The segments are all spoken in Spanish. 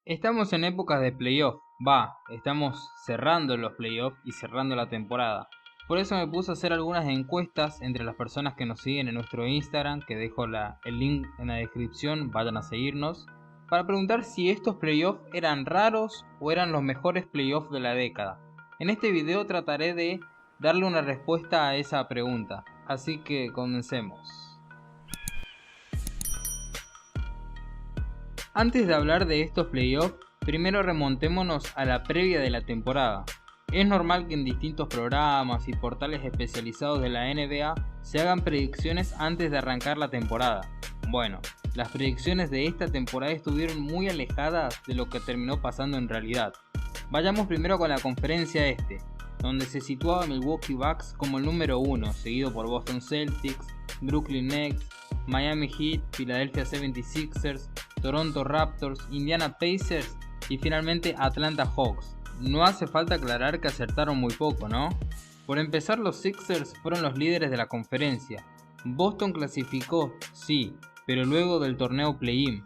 Estamos en épocas de playoff, estamos cerrando los playoffs y cerrando la temporada. Por eso me puse a hacer algunas encuestas entre las personas que nos siguen en nuestro Instagram, que dejo el link en la descripción, vayan a seguirnos, para preguntar si estos playoffs eran raros o eran los mejores playoffs de la década. En este video trataré de darle una respuesta a esa pregunta, así que comencemos. Antes de hablar de estos playoffs, primero remontémonos a la previa de la temporada. Es normal que en distintos programas y portales especializados de la NBA se hagan predicciones antes de arrancar la temporada. Bueno, las predicciones de esta temporada estuvieron muy alejadas de lo que terminó pasando en realidad. Vayamos primero con la conferencia este, donde se situaba Milwaukee Bucks como el número 1, seguido por Boston Celtics, Brooklyn Nets, Miami Heat, Philadelphia 76ers, Toronto Raptors, Indiana Pacers y finalmente Atlanta Hawks. No hace falta aclarar que acertaron muy poco, ¿no? Por empezar, los Sixers fueron los líderes de la conferencia. Boston clasificó, sí, pero luego del torneo play-in.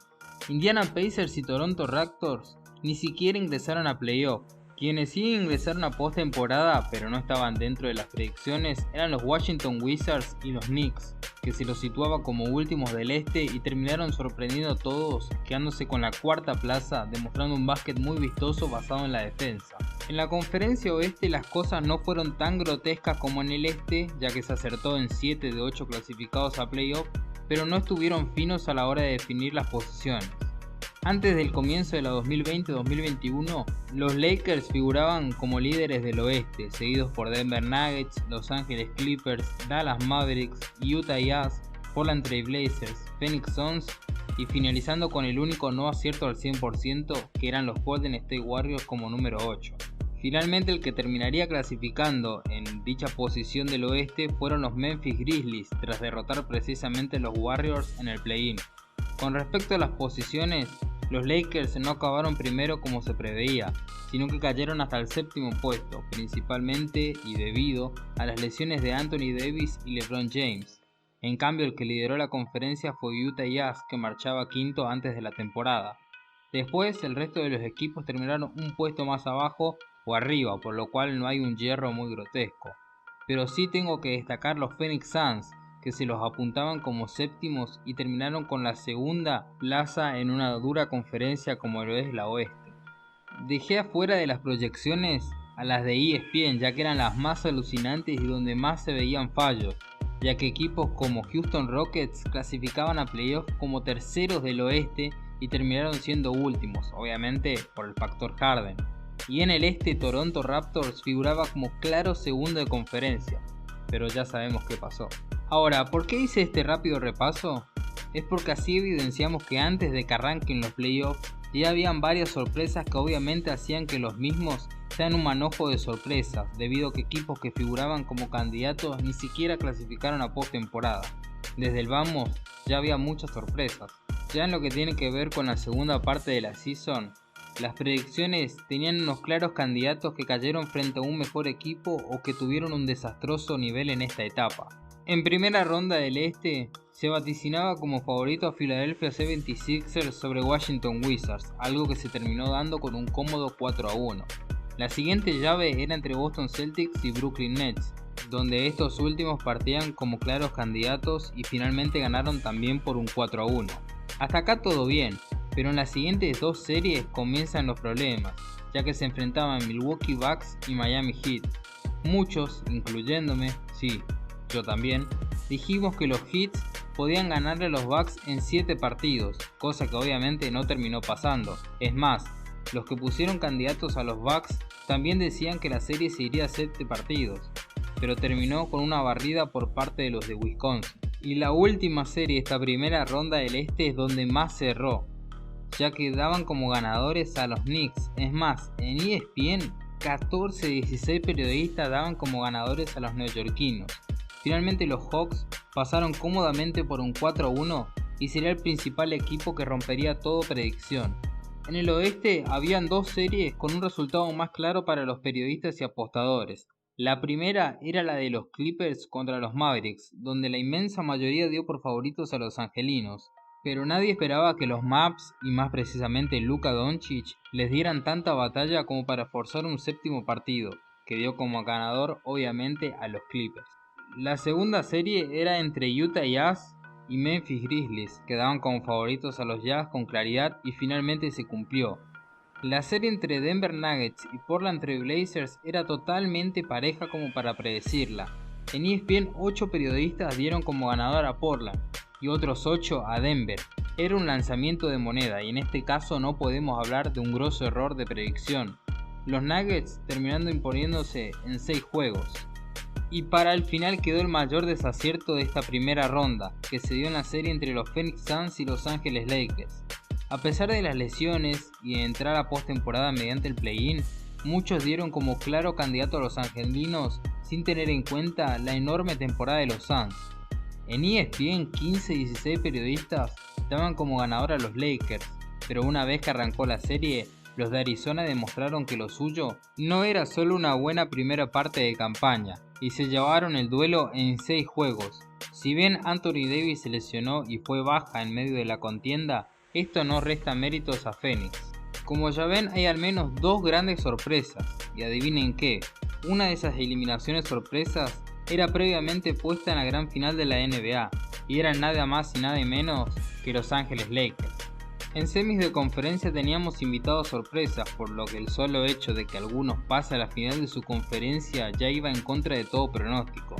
Indiana Pacers y Toronto Raptors ni siquiera ingresaron a playoff. Quienes sí ingresaron a postemporada pero no estaban dentro de las predicciones eran los Washington Wizards y los Knicks, que se los situaba como últimos del este y terminaron sorprendiendo a todos, quedándose con la cuarta plaza, demostrando un básquet muy vistoso basado en la defensa. En la conferencia oeste las cosas no fueron tan grotescas como en el este, ya que se acertó en 7 de 8 clasificados a playoff, pero no estuvieron finos a la hora de definir las posiciones. Antes del comienzo de la 2020-2021, los Lakers figuraban como líderes del oeste, seguidos por Denver Nuggets, Los Angeles Clippers, Dallas Mavericks, Utah Jazz, Portland Trail Blazers, Phoenix Suns y finalizando con el único no acierto al 100% que eran los Golden State Warriors como número 8. Finalmente el que terminaría clasificando en dicha posición del oeste fueron los Memphis Grizzlies tras derrotar precisamente a los Warriors en el play-in. Con respecto a las posiciones, los Lakers no acabaron primero como se preveía, sino que cayeron hasta el séptimo puesto, principalmente y debido a las lesiones de Anthony Davis y LeBron James. En cambio, el que lideró la conferencia fue Utah Jazz, que marchaba quinto antes de la temporada. Después, el resto de los equipos terminaron un puesto más abajo o arriba, por lo cual no hay un hierro muy grotesco. Pero sí tengo que destacar los Phoenix Suns, que se los apuntaban como séptimos y terminaron con la segunda plaza en una dura conferencia como lo es la oeste. Dejé afuera de las proyecciones a las de ESPN, ya que eran las más alucinantes y donde más se veían fallos, ya que equipos como Houston Rockets clasificaban a playoffs como terceros del oeste y terminaron siendo últimos, obviamente por el factor Harden. Y en el este Toronto Raptors figuraba como claro segundo de conferencia, pero ya sabemos qué pasó. Ahora, ¿por qué hice este rápido repaso? Es porque así evidenciamos que antes de que arranquen los playoffs ya habían varias sorpresas que obviamente hacían que los mismos sean un manojo de sorpresas, debido a que equipos que figuraban como candidatos ni siquiera clasificaron a postemporada. Desde el vamos ya había muchas sorpresas. Ya en lo que tiene que ver con la segunda parte de la season, las predicciones tenían unos claros candidatos que cayeron frente a un mejor equipo o que tuvieron un desastroso nivel en esta etapa. En primera ronda del este, se vaticinaba como favorito a Philadelphia 76ers sobre Washington Wizards, algo que se terminó dando con un cómodo 4-1. La siguiente llave era entre Boston Celtics y Brooklyn Nets, donde estos últimos partían como claros candidatos y finalmente ganaron también por un 4-1. Hasta acá todo bien, pero en las siguientes dos series comienzan los problemas, ya que se enfrentaban Milwaukee Bucks y Miami Heat. Muchos, incluyéndome, sí, yo también, dijimos que los Heat podían ganarle a los Bucks en 7 partidos, cosa que obviamente no terminó pasando. Es más, los que pusieron candidatos a los Bucks también decían que la serie se iría a 7 partidos, pero terminó con una barrida por parte de los de Wisconsin. Y la última serie, esta primera ronda del este, es donde más cerró, ya que daban como ganadores a los Knicks. Es más, en ESPN 14-16 periodistas daban como ganadores a los neoyorquinos. Finalmente los Hawks pasaron cómodamente por un 4-1 y sería el principal equipo que rompería toda predicción. En el oeste habían dos series con un resultado más claro para los periodistas y apostadores. La primera era la de los Clippers contra los Mavericks, donde la inmensa mayoría dio por favoritos a los angelinos. pero nadie esperaba que los Mavs, y más precisamente Luka Doncic, les dieran tanta batalla como para forzar un séptimo partido, que dio como ganador obviamente a los Clippers. La segunda serie era entre Utah Jazz y Memphis Grizzlies, que daban como favoritos a los Jazz con claridad y finalmente se cumplió. La serie entre Denver Nuggets y Portland Trail Blazers era totalmente pareja como para predecirla. En ESPN 8 periodistas dieron como ganador a Portland y otros 8 a Denver. Era un lanzamiento de moneda y en este caso no podemos hablar de un grosso error de predicción. Los Nuggets terminando imponiéndose en 6 juegos. Y para el final quedó el mayor desacierto de esta primera ronda, que se dio en la serie entre los Phoenix Suns y Los Ángeles Lakers. A pesar de las lesiones y de entrar a postemporada mediante el play-in, muchos dieron como claro candidato a los angelinos sin tener en cuenta la enorme temporada de los Suns. En ESPN 15 y 16 periodistas daban como ganador a los Lakers, pero una vez que arrancó la serie, los de Arizona demostraron que lo suyo no era solo una buena primera parte de campaña, y se llevaron el duelo en 6 juegos. Si bien Anthony Davis se lesionó y fue baja en medio de la contienda, esto no resta méritos a Phoenix. Como ya ven, hay al menos 2 grandes sorpresas, y adivinen qué, una de esas eliminaciones sorpresas era previamente puesta en la gran final de la NBA, y era nada más y nada menos que Los Ángeles Lakers. En semis de conferencia teníamos invitados sorpresas, por lo que el solo hecho de que algunos pasen a la final de su conferencia ya iba en contra de todo pronóstico.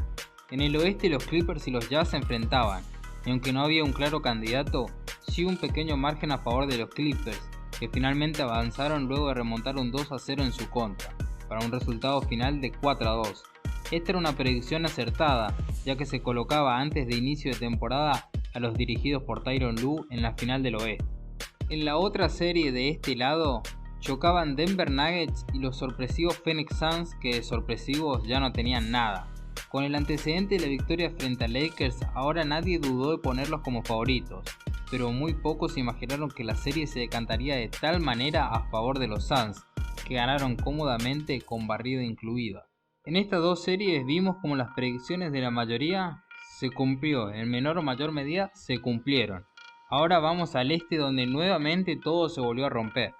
En el oeste los Clippers y los Jazz se enfrentaban, y aunque no había un claro candidato, sí un pequeño margen a favor de los Clippers, que finalmente avanzaron luego de remontar un 2-0 en su contra, para un resultado final de 4-2. Esta era una predicción acertada, ya que se colocaba antes de inicio de temporada a los dirigidos por Tyronn Lue en la final del oeste. En la otra serie de este lado, chocaban Denver Nuggets y los sorpresivos Phoenix Suns, que de sorpresivos ya no tenían nada. Con el antecedente de la victoria frente a Lakers, ahora nadie dudó de ponerlos como favoritos, pero muy pocos imaginaron que la serie se decantaría de tal manera a favor de los Suns, que ganaron cómodamente con barrida incluida. En estas dos series vimos como las predicciones de la mayoría se cumplió, en menor o mayor medida se cumplieron. Ahora vamos al este, donde nuevamente todo se volvió a romper.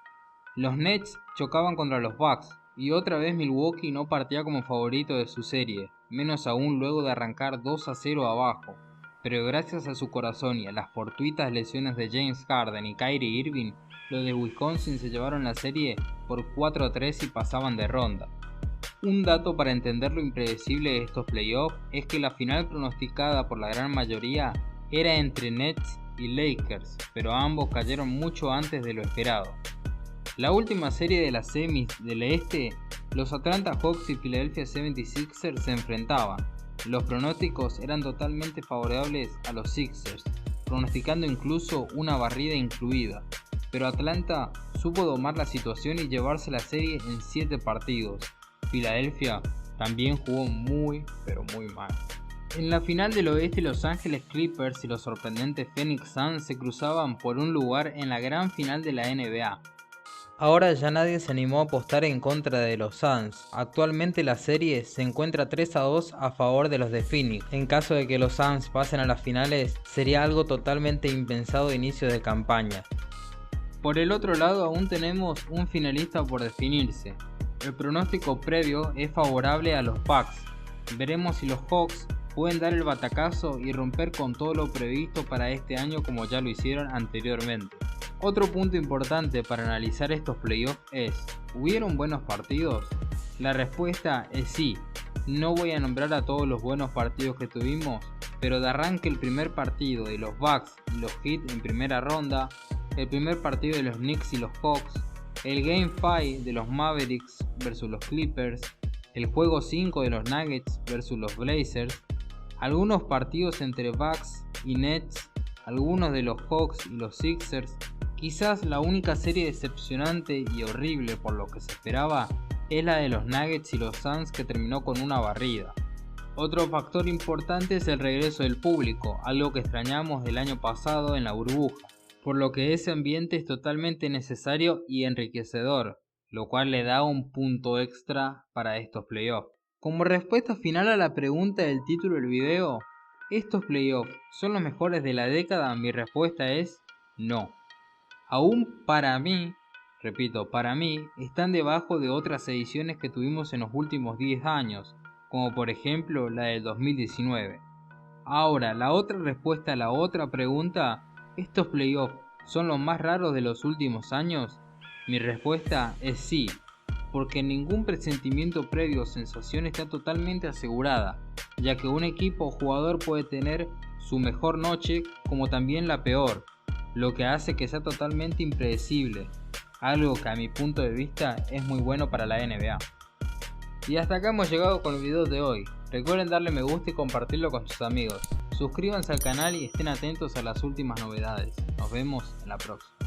Los Nets chocaban contra los Bucks y otra vez Milwaukee no partía como favorito de su serie, menos aún luego de arrancar 2-0 abajo. Pero gracias a su corazón y a las fortuitas lesiones de James Harden y Kyrie Irving, los de Wisconsin se llevaron la serie por 4-3 y pasaban de ronda. Un dato para entender lo impredecible de estos playoffs es que la final pronosticada por la gran mayoría era entre Nets y Lakers, pero ambos cayeron mucho antes de lo esperado. La última serie de las semis del este, los Atlanta Hawks y Philadelphia 76ers se enfrentaban. Los pronósticos eran totalmente favorables a los Sixers, pronosticando incluso una barrida incluida, pero Atlanta supo domar la situación y llevarse la serie en 7 partidos. Philadelphia también jugó muy pero muy mal. En la final del oeste, Los Ángeles Clippers y los sorprendentes Phoenix Suns se cruzaban por un lugar en la gran final de la NBA. Ahora ya nadie se animó a apostar en contra de los Suns. Actualmente la serie se encuentra 3-2 a favor de los de Phoenix. En caso de que los Suns pasen a las finales, sería algo totalmente impensado de inicio de campaña. Por el otro lado, aún tenemos un finalista por definirse. El pronóstico previo es favorable a los Bucks. Veremos si los Hawks pueden dar el batacazo y romper con todo lo previsto para este año como ya lo hicieron anteriormente. Otro punto importante para analizar estos playoffs es, ¿hubieron buenos partidos? La respuesta es sí. No voy a nombrar a todos los buenos partidos que tuvimos, pero de arranque el primer partido de los Bucks y los Heat en primera ronda, el primer partido de los Knicks y los Hawks, el Game 5 de los Mavericks versus los Clippers, el juego 5 de los Nuggets versus los Blazers, algunos partidos entre Bucks y Nets, algunos de los Hawks y los Sixers. Quizás la única serie decepcionante y horrible por lo que se esperaba es la de los Nuggets y los Suns, que terminó con una barrida. Otro factor importante es el regreso del público, algo que extrañamos del año pasado en la burbuja, por lo que ese ambiente es totalmente necesario y enriquecedor, lo cual le da un punto extra para estos playoffs. Como respuesta final a la pregunta del título del video, ¿Estos playoffs son los mejores de la década? Mi respuesta es no. Aún para mí, repito, para mí, están debajo de otras ediciones que tuvimos en los últimos 10 años, como por ejemplo la del 2019. Ahora, la otra respuesta a la otra pregunta, ¿estos playoffs son los más raros de los últimos años? Mi respuesta es sí, porque ningún presentimiento previo o sensación está totalmente asegurada, ya que un equipo o jugador puede tener su mejor noche como también la peor, lo que hace que sea totalmente impredecible, algo que a mi punto de vista es muy bueno para la NBA. Y hasta acá hemos llegado con el video de hoy. Recuerden darle me gusta y compartirlo con sus amigos. Suscríbanse al canal y estén atentos a las últimas novedades. Nos vemos en la próxima.